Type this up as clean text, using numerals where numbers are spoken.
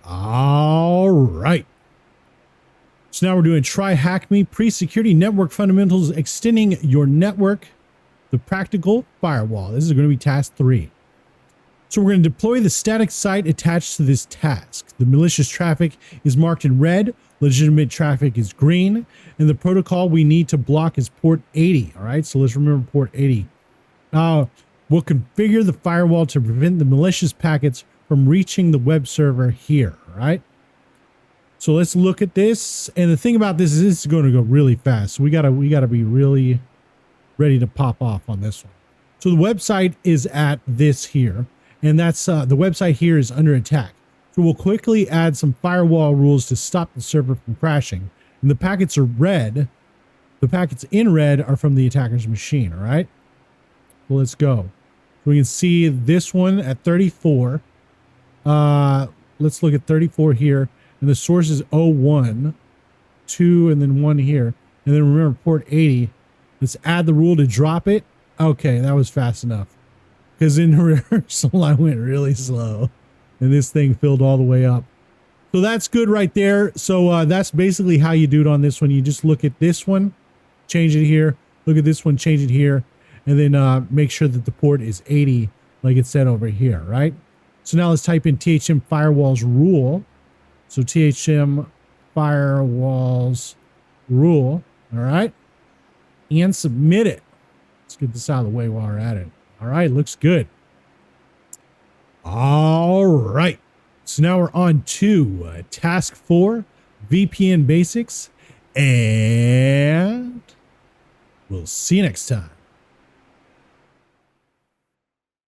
All right. So now we're doing TryHackMe, pre-security network fundamentals, extending your network, the practical firewall. This is going to be task 3. So we're going to deploy the static site attached to this task. The malicious traffic is marked in red, legitimate traffic is green, and the protocol we need to block is port 80. All right, so let's remember port 80. We'll configure the firewall to prevent the malicious packets from reaching the web server here. All right. So let's look at this. And the thing about this is this is going to go really fast. So we gotta be really ready to pop off on this one. So the website is at this here, and that's the website here is under attack. So we'll quickly add some firewall rules to stop the server from crashing. And the packets are red. The packets in red are from the attacker's machine. All right. Well, let's go. So we can see this one at 34. Let's look at 34 here. And the source is 01, 2, and then 1 here. And then remember port 80. Let's add the rule to drop it. Okay, that was fast enough. Because in rehearsal, I went really slow. And this thing filled all the way up. So that's good right there. So that's basically how you do it on this one. You just look at this one, change it here. Look at this one, change it here. And then make sure that the port is 80 like it said over here, right? So now let's type in THM firewalls rule. So THM firewalls rule, all right, and submit it. Let's get this out of the way while we're at it. All right, looks good. All right, so now we're on to task 4, VPN basics, and we'll see you next time.